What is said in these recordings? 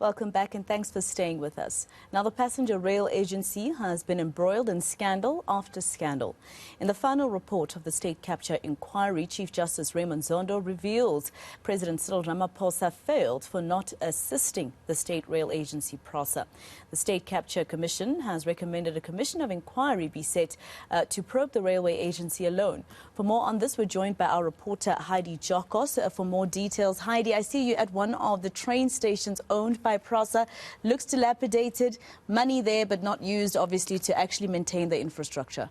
Welcome back and thanks for staying with us. Now, the passenger rail agency has been embroiled in scandal after scandal. In the final report of the state capture inquiry, Chief Justice Raymond Zondo reveals President Cyril Ramaphosa failed for not assisting the state rail agency Prasa. The State Capture Commission has recommended a commission of inquiry be set to probe the railway agency alone. For more on this, we're joined by our reporter Heidi Giokos for more details. Heidi, I see you at one of the train stations owned by Prasa. Looks dilapidated, money there but not used, obviously, to actually maintain the infrastructure.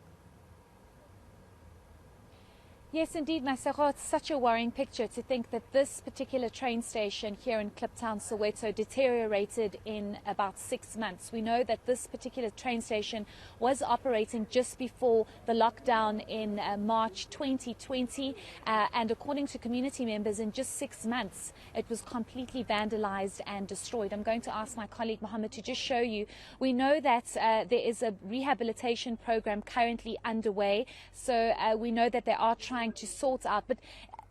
Yes, indeed, Masero. It's such a worrying picture to think that this particular train station here in Kliptown, Soweto, deteriorated in about 6 months. We know that this particular train station was operating just before the lockdown in March 2020. And according to community members, in just 6 months, it was completely vandalized and destroyed. I'm going to ask my colleague Mohammed to just show you. We know that there is a rehabilitation program currently underway. So we know that they are trying to sort out, but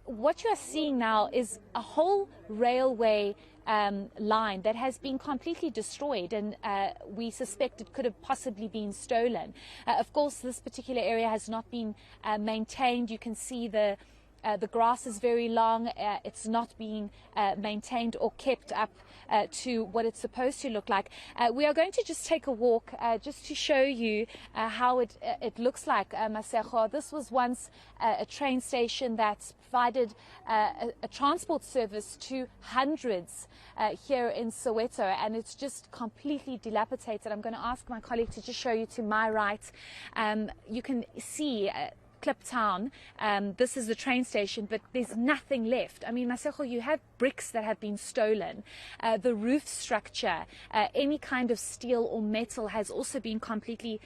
what you are seeing now is a whole railway line that has been completely destroyed, and we suspect it could have possibly been stolen. Of course, this particular area has not been maintained. You can see the grass is very long. It's not being maintained or kept up to what it's supposed to look like. We are going to just take a walk just to show you how it looks like, Masejo. This was once a train station that provided a transport service to hundreds here in Soweto, and it's just completely dilapidated. I'm going to ask my colleague to just show you to my right. You can see Kliptown. This is the train station, but there's nothing left. I mean, Maseko, you have bricks that have been stolen. The roof structure, any kind of steel or metal has also been completely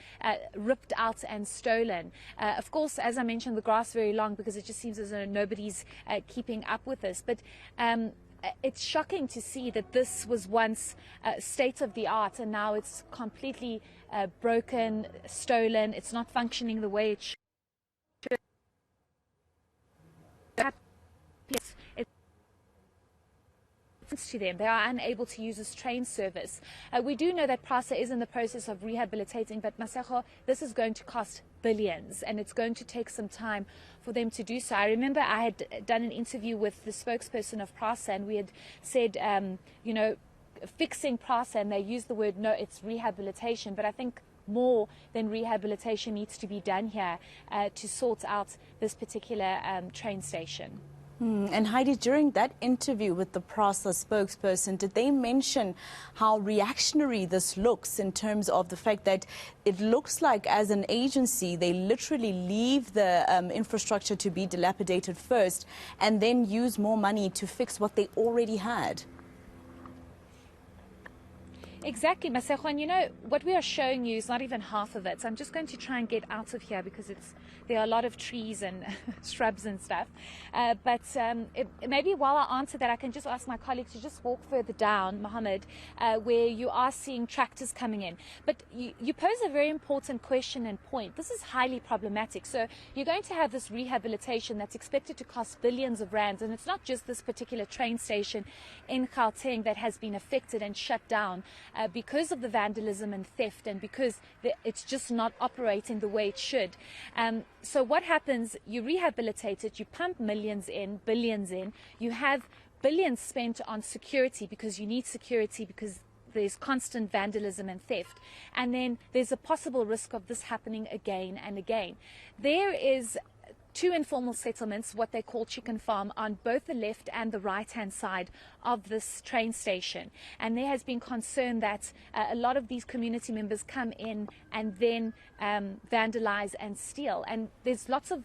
ripped out and stolen. Of course, as I mentioned, the grass very long because it just seems as though nobody's keeping up with this. But it's shocking to see that this was once state of the art and now it's completely broken, stolen. It's not functioning the way it should. To them, they are unable to use this train service. We do know that Prasa is in the process of rehabilitating, but Masejo, this is going to cost billions, and it's going to take some time for them to do so. I remember I had done an interview with the spokesperson of Prasa, and we had said, you know, fixing Prasa, and they used the word, no, it's rehabilitation, but I think more than rehabilitation needs to be done here to sort out this particular train station. And Heidi, during that interview with the Prasa spokesperson, did they mention how reactionary this looks in terms of the fact that it looks like as an agency they literally leave the infrastructure to be dilapidated first and then use more money to fix what they already had? Exactly, Masejo, and you know, what we are showing you is not even half of it. So I'm just going to try and get out of here because there are a lot of trees and shrubs and stuff. But maybe while I answer that, I can just ask my colleague to just walk further down, Mohammed, where you are seeing tractors coming in. But you pose a very important question and point. This is highly problematic. So you're going to have this rehabilitation that's expected to cost billions of rands, and it's not just this particular train station in Gauteng that has been affected and shut down because of the vandalism and theft, and because it's just not operating the way it should. So what happens, you rehabilitate it, you pump millions in, billions in, you have billions spent on security because you need security because there's constant vandalism and theft, and then there's a possible risk of this happening again and again. There is 2 informal settlements, what they call chicken farm, on both the left and the right-hand side of this train station. And there has been concern that a lot of these community members come in and then vandalize and steal. And there's lots of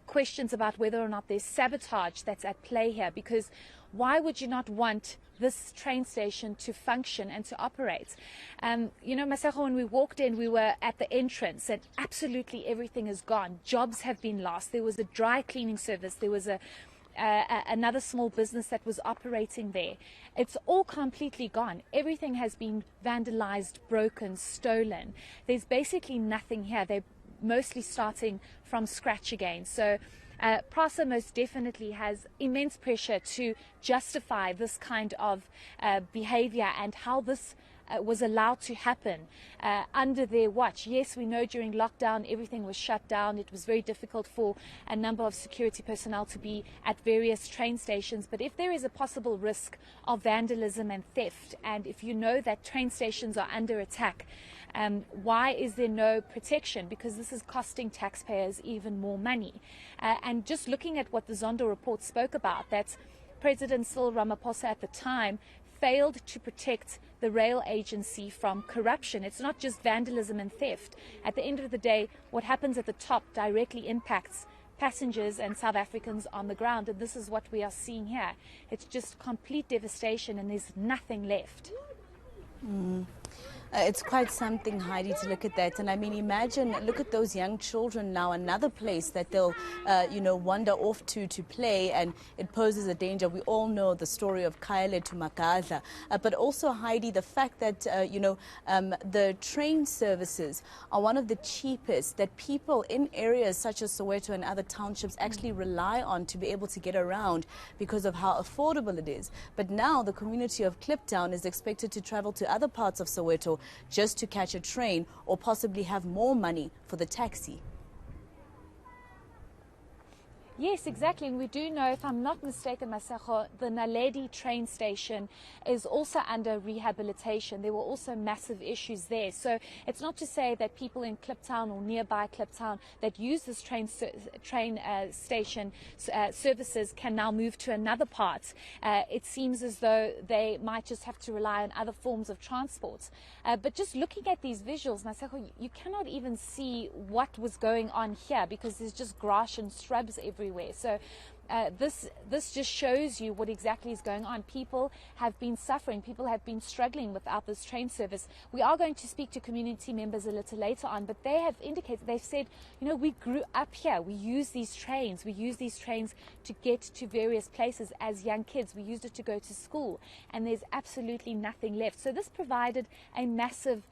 questions about whether or not there's sabotage that's at play here, because why would you not want this train station to function and to operate? You know, Masejo, when we walked in, we were at the entrance and absolutely everything is gone. Jobs have been lost. There was a dry cleaning service. There was another small business that was operating there. It's all completely gone. Everything has been vandalized, broken, stolen. There's basically nothing here. They're mostly starting from scratch again. So Prasa most definitely has immense pressure to justify this kind of behavior and how this was allowed to happen under their watch. Yes, we know during lockdown everything was shut down. It was very difficult for a number of security personnel to be at various train stations. But if there is a possible risk of vandalism and theft, and if you know that train stations are under attack, why is there no protection? Because this is costing taxpayers even more money. And just looking at what the Zondo report spoke about, that President Cyril Ramaphosa at the time failed to protect the rail agency from corruption. It's not just vandalism and theft. At the end of the day, what happens at the top directly impacts passengers and South Africans on the ground, and this is what we are seeing here. It's just complete devastation, and there's nothing left. It's quite something, Heidi, to look at that. And I mean, imagine, look at those young children now, another place that they'll, wander off to play, and it poses a danger. We all know the story of Kaele to Makadla. But also, Heidi, the fact that, the train services are one of the cheapest that people in areas such as Soweto and other townships actually rely on to be able to get around because of how affordable it is. But now the community of Kliptown is expected to travel to other parts of Soweto just to catch a train or possibly have more money for the taxi. Yes, exactly. And we do know, if I'm not mistaken, Masego, the Naledi train station is also under rehabilitation. There were also massive issues there. So it's not to say that people in Kliptown or nearby Kliptown that use this train station services can now move to another part. It seems as though they might just have to rely on other forms of transport. But just looking at these visuals, Masego, you cannot even see what was going on here because there's just grass and shrubs everywhere. So this just shows you what exactly is going on. People have been suffering. People have been struggling without this train service. We are going to speak to community members a little later on, but they have indicated, they've said, we grew up here. We use these trains. We use these trains to get to various places as young kids. We used it to go to school, and there's absolutely nothing left. So this provided a massive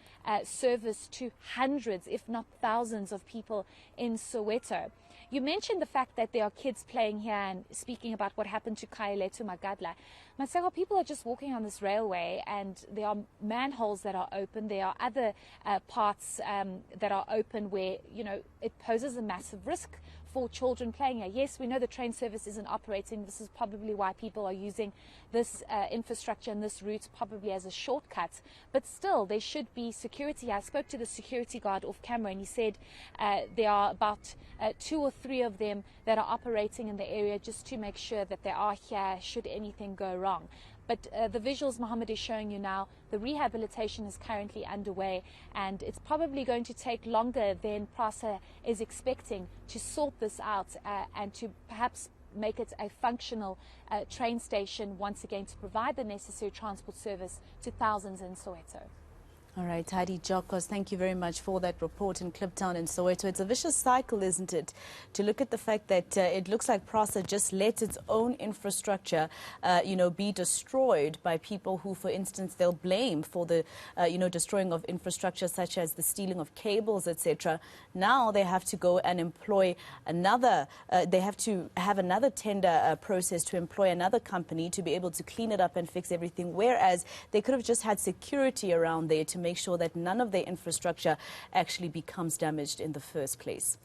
service to hundreds, if not thousands, of people in Soweto. You mentioned the fact that there are kids playing here and speaking about what happened to Kaele to Magadla. Masego, people are just walking on this railway, and there are manholes that are open. There are other parts that are open where, it poses a massive risk for children playing here. Yes, we know the train service isn't operating. This is probably why people are using this infrastructure and this route probably as a shortcut. But still, there should be security. I spoke to the security guard off camera, and he said there are about 2 or 3 of them that are operating in the area just to make sure that they are here should anything go wrong. But the visuals Mohammed is showing you now, the rehabilitation is currently underway, and it's probably going to take longer than Prasa is expecting to sort this out and to perhaps make it a functional train station once again to provide the necessary transport service to thousands in Soweto. All right, Heidi Giokos, thank you very much for that report in Kliptown and Soweto. It's a vicious cycle, isn't it, to look at the fact that it looks like Prasa just let its own infrastructure, be destroyed by people who, for instance, they'll blame for the, destroying of infrastructure such as the stealing of cables, etc. Now they have to go and employ another, they have to have another tender process to employ another company to be able to clean it up and fix everything, whereas they could have just had security around there to make sure that none of their infrastructure actually becomes damaged in the first place.